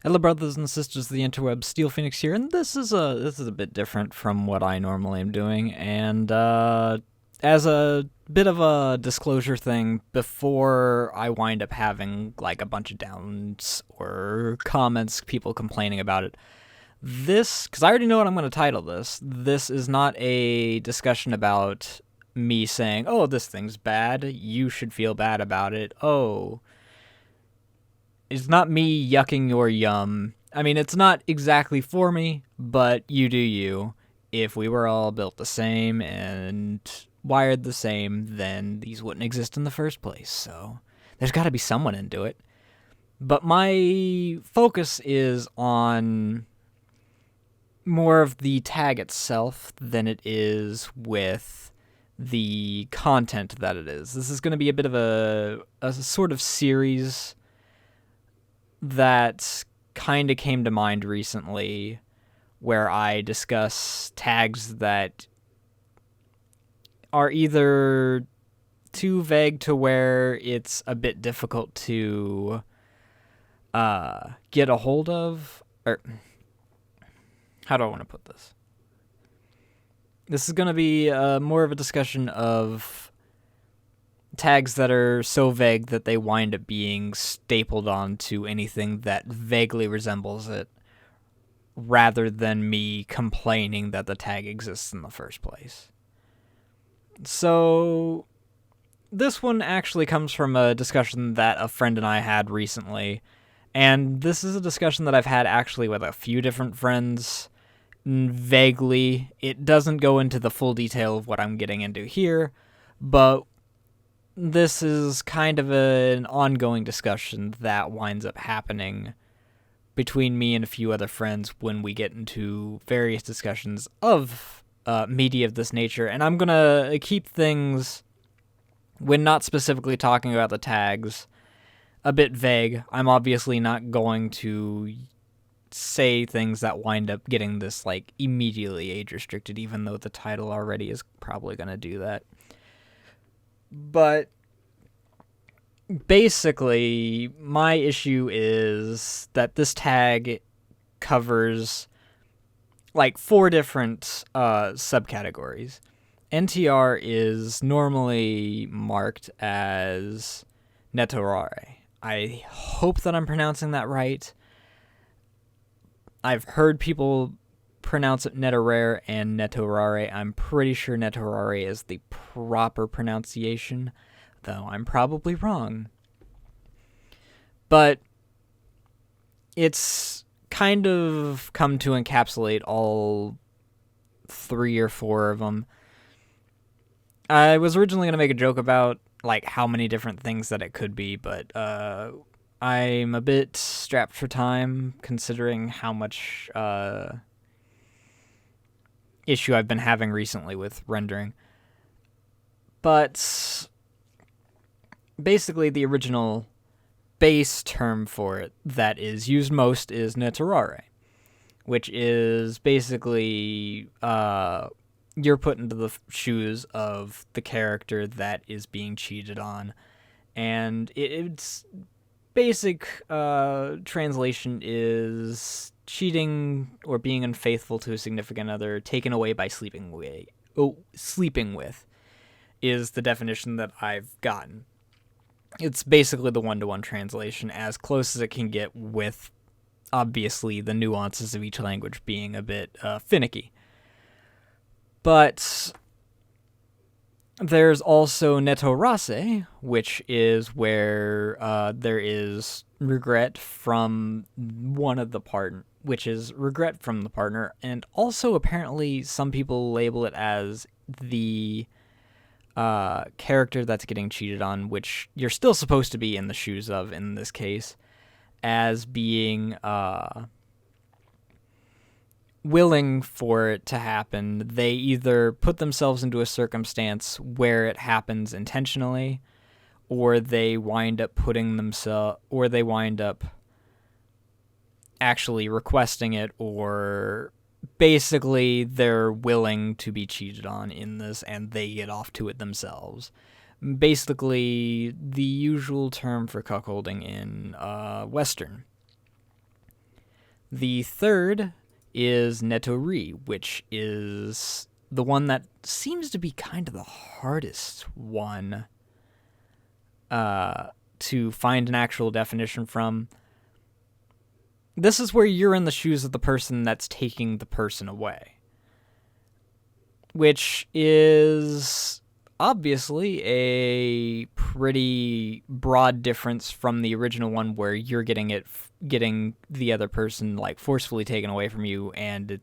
Hello, brothers and sisters of the interweb. Steel Phoenix here, and this is a bit different from what I normally am doing. And as a bit of a disclosure thing, before I wind up having like a bunch of downs or comments, people complaining about it, because I already know what I'm going to title this. This is not a discussion about me saying, "Oh, this thing's bad. You should feel bad about it." Oh, it's not me yucking your yum. I mean, it's not exactly for me, but you do you. If we were all built the same and wired the same, then these wouldn't exist in the first place. So there's got to be someone into it. But my focus is on more of the tag itself than it is with the content that it is. This is going to be a bit of a sort of series that kind of came to mind recently where I discuss tags that are either too vague to where it's a bit difficult to get a hold of, or how do I want to put this? This is going to be more of a discussion of tags that are so vague that they wind up being stapled onto anything that vaguely resembles it, rather than me complaining that the tag exists in the first place. So this one actually comes from a discussion that a friend and I had recently, and this is a discussion that I've had actually with a few different friends. Vaguely, it doesn't go into the full detail of what I'm getting into here, but this is kind of an ongoing discussion that winds up happening between me and a few other friends when we get into various discussions of media of this nature. And I'm going to keep things, when not specifically talking about the tags, a bit vague. I'm obviously not going to say things that wind up getting this like immediately age restricted, even though the title already is probably going to do that. But basically, my issue is that this tag covers like 4 different subcategories. NTR is normally marked as netorare. I hope that I'm pronouncing that right. I've heard people pronounce it netorare and netorare. I'm pretty sure netorare is the proper pronunciation, though I'm probably wrong. But it's kind of come to encapsulate all 3 or 4 of them. I was originally going to make a joke about like how many different things that it could be, but I'm a bit strapped for time considering how much issue I've been having recently with rendering. But basically, the original base term for it that is used most is netorare, which is basically you're put into the shoes of the character that is being cheated on, and its basic translation is cheating or being unfaithful to a significant other taken away by sleeping with is the definition that I've gotten. It's basically the one-to-one translation, as close as it can get, with obviously the nuances of each language being a bit finicky. But there's also netorase, which is where there is regret from one of the partner, and also apparently some people label it as the character that's getting cheated on, which you're still supposed to be in the shoes of in this case, as being willing for it to happen. They either put themselves into a circumstance where it happens intentionally, or they wind up actually requesting it, or basically they're willing to be cheated on in this and they get off to it themselves. Basically the usual term for cuckolding in Western. The third is netori, which is the one that seems to be kind of the hardest one to find an actual definition from. This is where you're in the shoes of the person that's taking the person away, which is obviously a pretty broad difference from the original one where you're getting the other person like forcefully taken away from you, and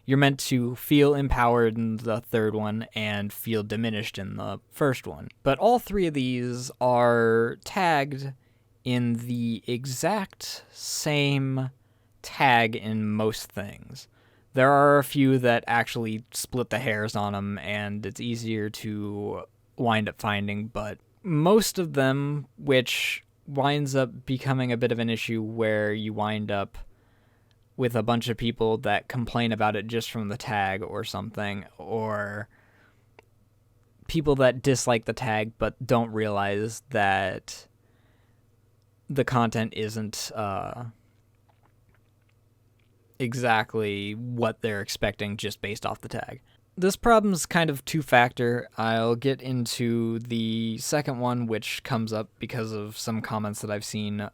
you're meant to feel empowered in the third one and feel diminished in the first one. But all three of these are tagged in the exact same tag in most things. There are a few that actually split the hairs on them, and it's easier to wind up finding, but most of them, which winds up becoming a bit of an issue where you wind up with a bunch of people that complain about it just from the tag or something, or people that dislike the tag but don't realize that the content isn't exactly what they're expecting just based off the tag. This problem's kind of two-factor. I'll get into the second one, which comes up because of some comments that I've seen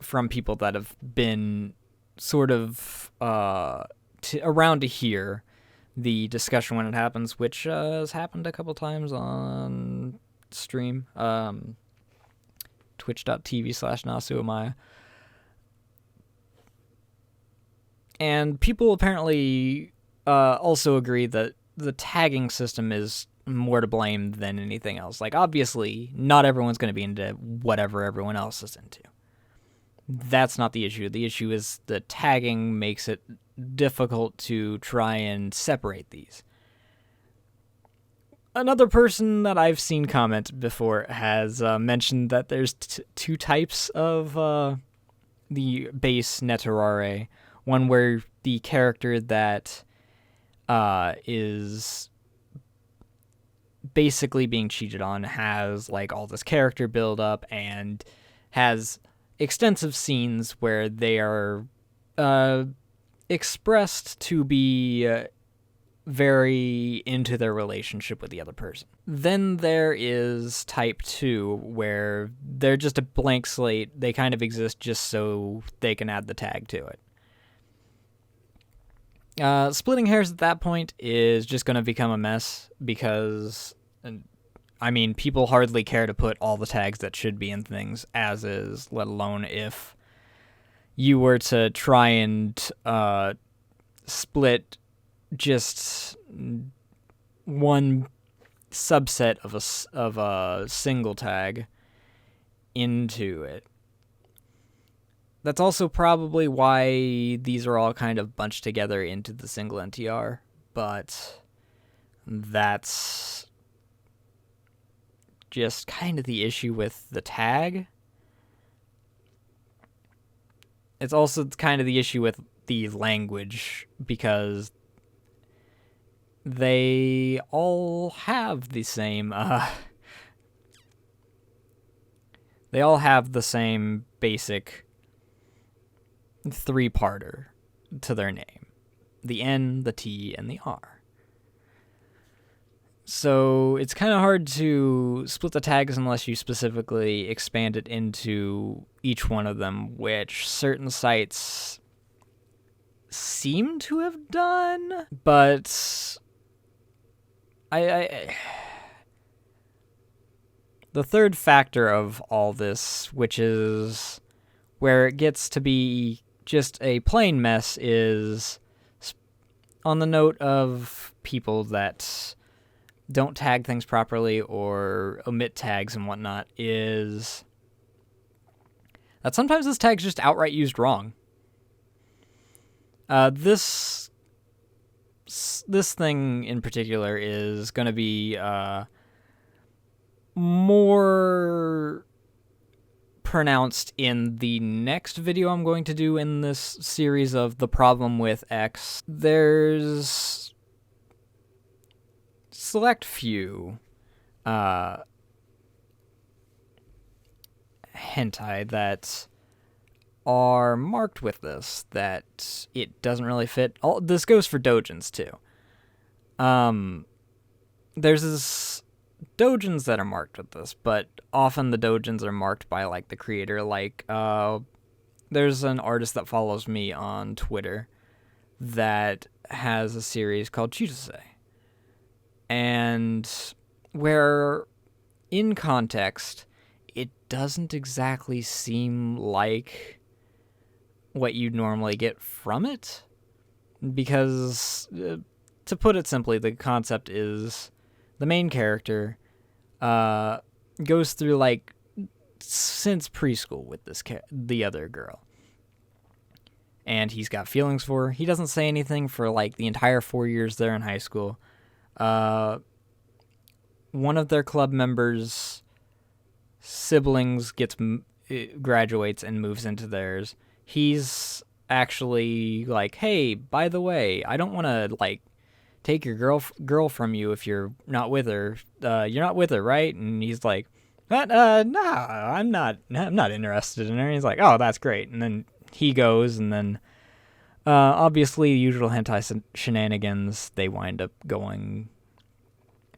from people that have been sort of around to hear the discussion when it happens, which has happened a couple times on stream, twitch.tv/nasuamaya. And people apparently also agree that the tagging system is more to blame than anything else. Like, obviously, not everyone's going to be into whatever everyone else is into. That's not the issue. The issue is the tagging makes it difficult to try and separate these. Another person that I've seen comment before has mentioned that there's two types of the base Neterare. One where the character that is basically being cheated on has like all this character build up and has extensive scenes where they are expressed to be very into their relationship with the other person. Then there is type 2, where they're just a blank slate. They kind of exist just so they can add the tag to it. Splitting hairs at that point is just going to become a mess because, I mean, people hardly care to put all the tags that should be in things as is, let alone if you were to try and split just one subset of a single tag into it. That's also probably why these are all kind of bunched together into the single NTR, but that's just kind of the issue with the tag. It's also kind of the issue with the language, because they all have the same basic three-parter to their name: the N, the T, and the R. So it's kind of hard to split the tags unless you specifically expand it into each one of them, which certain sites seem to have done, but the third factor of all this, which is where it gets to be just a plain mess, is on the note of people that don't tag things properly or omit tags and whatnot, is that sometimes this tag's just outright used wrong. This thing in particular is going to be more pronounced in the next video I'm going to do in this series of the problem with X. There's select few hentai that are marked with this, that it doesn't really fit. This goes for doujins too. There's this doujins that are marked with this, but often the doujins are marked by like the creator. Like there's an artist that follows me on Twitter that has a series called Chitose, and where in context it doesn't exactly seem like what you'd normally get from it, because to put it simply, the concept is the main character goes through like since preschool with the other girl, and he's got feelings for her. He doesn't say anything for like the entire 4 years there in high school. One of their club members' siblings graduates and moves into theirs. He's actually like, hey, by the way, I don't want to like take your girl from you if you're not with her. You're not with her, right? And he's like, what? No, I'm not interested in her. And he's like, oh, that's great. And then he goes, and then obviously usual hentai shenanigans. They wind up going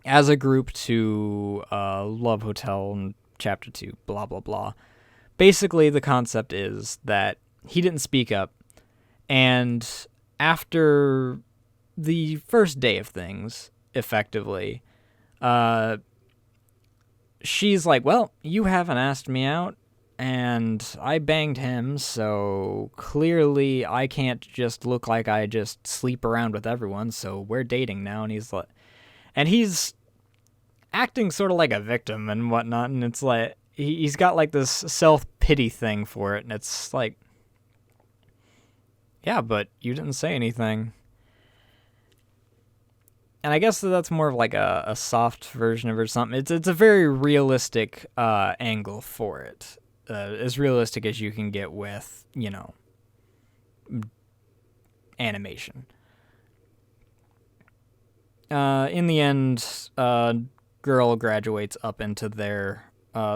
as a group to Love Hotel and Chapter 2, blah, blah, blah. Basically, the concept is that he didn't speak up, and after the first day of things, effectively, she's like, well, you haven't asked me out, and I banged him, so clearly I can't just look like I just sleep around with everyone, so we're dating now. And he's acting sort of like a victim and whatnot, and it's like, he's got like this self-pity thing for it, and it's like, yeah, but you didn't say anything. And I guess that's more of like a soft version of it or something. It's a very realistic angle for it. As realistic as you can get with, animation. In the end, girl graduates up into their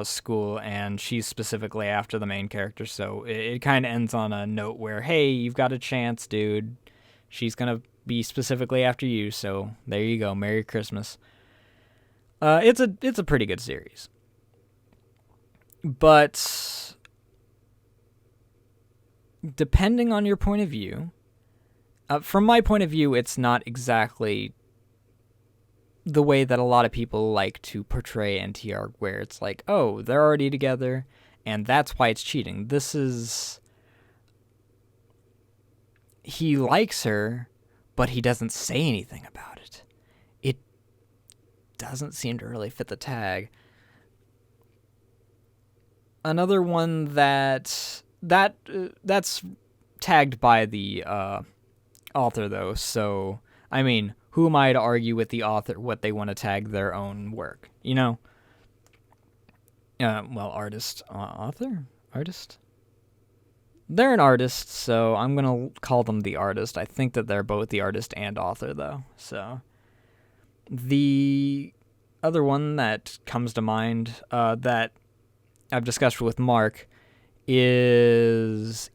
school, and she's specifically after the main character, so it kind of ends on a note where, hey, you've got a chance, dude. She's gonna be specifically after you, so there you go. Merry Christmas. It's a pretty good series. But depending on your point of view, from my point of view, it's not exactly the way that a lot of people like to portray NTR, where it's like, oh, they're already together, and that's why it's cheating. This is, he likes her, but he doesn't say anything about it. It doesn't seem to really fit the tag. Another one that's tagged by the author, though, so, I mean, who am I to argue with the author what they want to tag their own work, artist, author? Artist? They're an artist, so I'm going to call them the artist. I think that they're both the artist and author, though, so. The other one that comes to mind that I've discussed with Mark is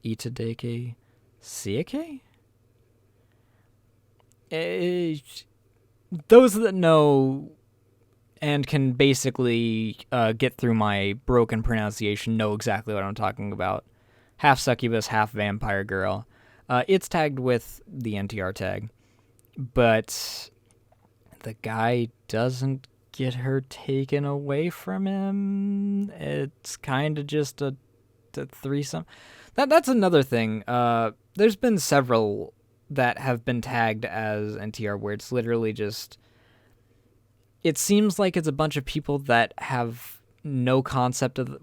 Itadeke Siake? Those that know and can basically get through my broken pronunciation know exactly what I'm talking about. Half succubus, half vampire girl. It's tagged with the NTR tag, but the guy doesn't get her taken away from him. It's kind of just a threesome. That's another thing. There's been several that have been tagged as NTR where it's literally just, it seems like it's a bunch of people that have no concept of,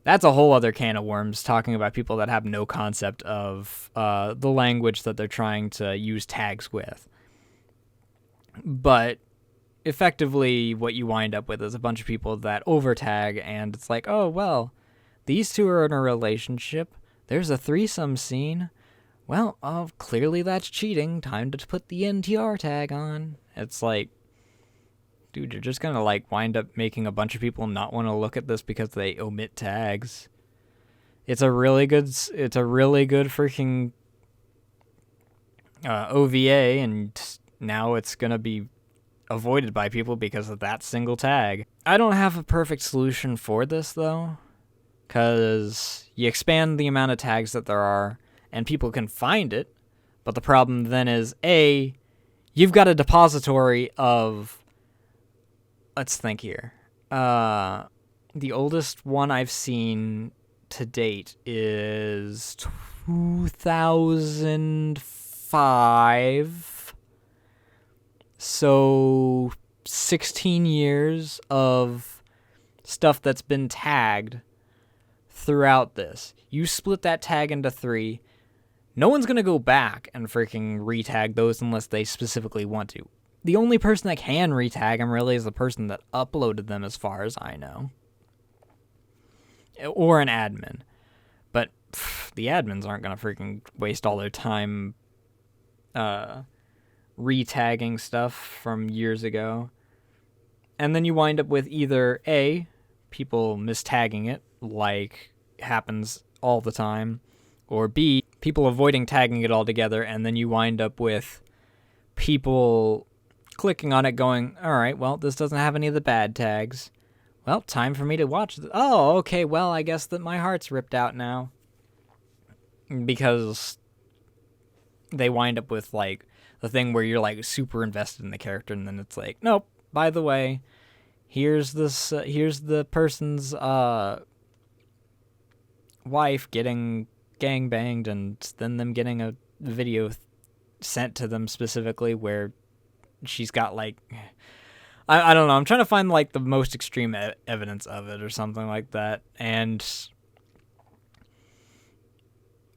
that's a whole other can of worms, talking about people that have no concept of the language that they're trying to use tags with. But effectively what you wind up with is a bunch of people that overtag, and it's like, oh, well, these two are in a relationship. There's a threesome scene. Well, clearly that's cheating. Time to put the NTR tag on. It's like, Dude, you're just gonna like wind up making a bunch of people not want to look at this because they omit tags. It's a really good freaking OVA, and now it's gonna be avoided by people because of that single tag. I don't have a perfect solution for this though, because you expand the amount of tags that there are, and people can find it, but the problem then is, A, you've got a depository of, let's think here. The oldest one I've seen to date is 2005. So 16 years of stuff that's been tagged throughout this. You split that tag into 3. No one's going to go back and freaking retag those unless they specifically want to. The only person that can retag them really is the person that uploaded them, as far as I know. Or an admin. But the admins aren't going to freaking waste all their time retagging stuff from years ago. And then you wind up with either A, people mistagging it, like happens all the time, or B, people avoiding tagging it altogether, and then you wind up with people clicking on it going, alright, well, this doesn't have any of the bad tags. Well, time for me to watch this. Oh, okay, well, I guess that my heart's ripped out now. Because they wind up with, like, the thing where you're, like, super invested in the character, and then it's like, nope, by the way, here's the person's, wife getting gangbanged, and then them getting a video sent to them specifically where she's got, like, I don't know, I'm trying to find, like, the most extreme evidence of it or something like that, and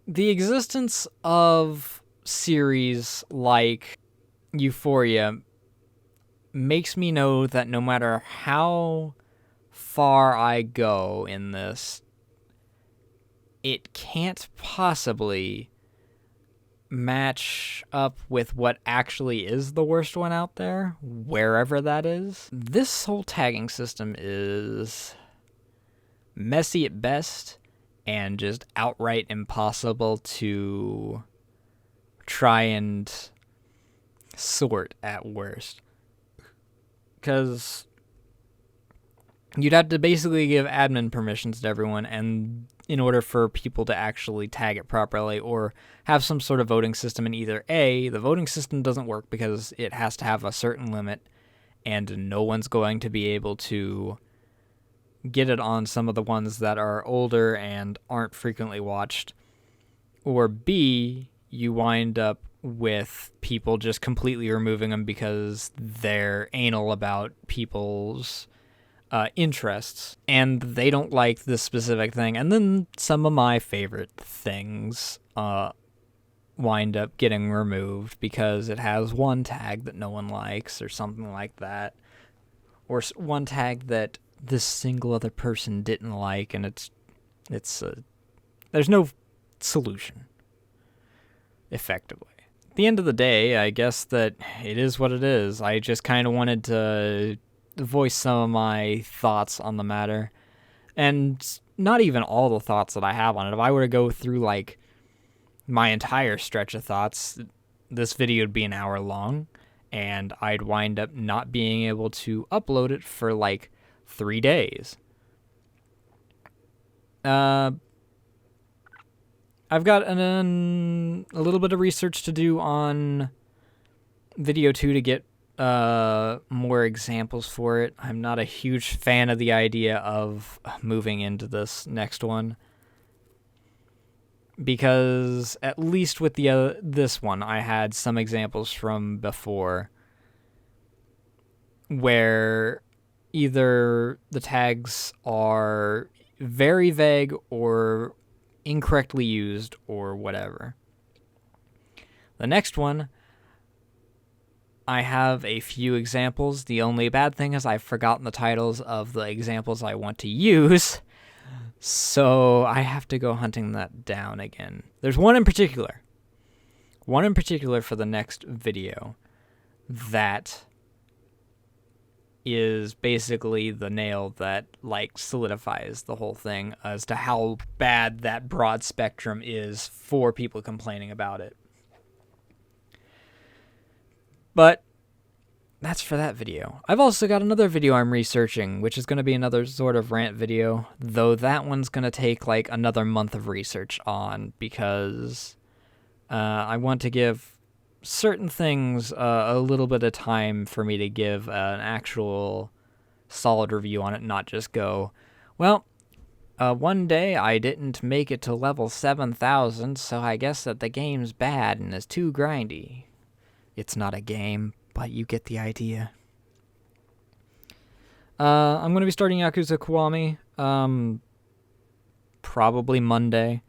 the existence of series like Euphoria makes me know that no matter how far I go in this, it can't possibly match up with what actually is the worst one out there, wherever that is. This whole tagging system is messy at best and just outright impossible to try and sort at worst. Because you'd have to basically give admin permissions to everyone, and in order for people to actually tag it properly, or have some sort of voting system, and either A, the voting system doesn't work because it has to have a certain limit, and no one's going to be able to get it on some of the ones that are older and aren't frequently watched, or B, you wind up with people just completely removing them because they're anal about people's interests, and they don't like this specific thing. And then some of my favorite things wind up getting removed because it has one tag that no one likes or something like that, or one tag that this single other person didn't like, and it's there's no solution effectively. At the end of the day, I guess that it is what it is. I just kind of wanted to voice some of my thoughts on the matter, and not even all the thoughts that I have on it. If I were to go through like my entire stretch of thoughts, this video would be an hour long, and I'd wind up not being able to upload it for like 3 days. I've got a little bit of research to do on video 2 to get more examples for it. I'm not a huge fan of the idea of moving into this next one, because at least with the this one, I had some examples from before where either the tags are very vague or incorrectly used or whatever. The next one, I have a few examples. The only bad thing is I've forgotten the titles of the examples I want to use, so I have to go hunting that down again. There's one in particular for the next video that is basically the nail that like solidifies the whole thing as to how bad that broad spectrum is for people complaining about it. But that's for that video. I've also got another video I'm researching, which is going to be another sort of rant video, though that one's going to take like another month of research on, because I want to give certain things a little bit of time for me to give an actual solid review on it, not just go, well, one day I didn't make it to level 7,000, so I guess that the game's bad and is too grindy. It's not a game, but you get the idea. I'm going to be starting Yakuza Kiwami probably Monday.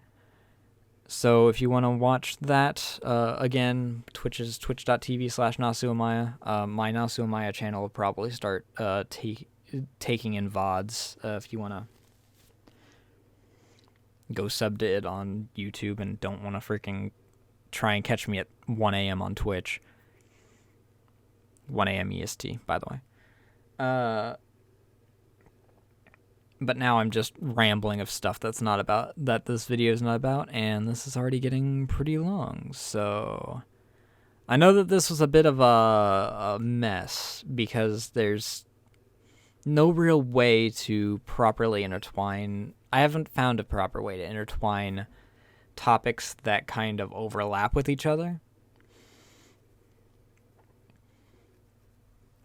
So if you want to watch that, again, Twitch is twitch.tv/Nasuamaya. My Nasuamaya channel will probably start taking in VODs if you want to go sub to it on YouTube and don't want to freaking try and catch me at 1 a.m. on Twitch. 1 a.m. EST, by the way. But now I'm just rambling of stuff that this video is not about, and this is already getting pretty long. So I know that this was a bit of a mess because there's no real way to properly intertwine. I haven't found a proper way to intertwine topics that kind of overlap with each other.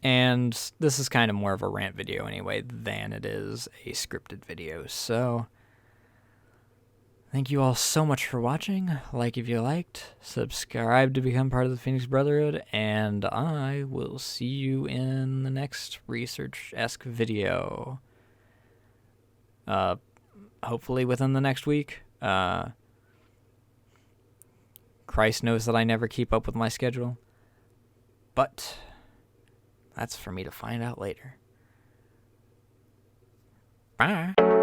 And this is kind of more of a rant video anyway than it is a scripted video. So thank you all so much for watching. Like if you liked, subscribe to become part of the Phoenix Brotherhood, and I will see you in the next research-esque video. Hopefully within the next week. Christ knows that I never keep up with my schedule. But that's for me to find out later. Bye.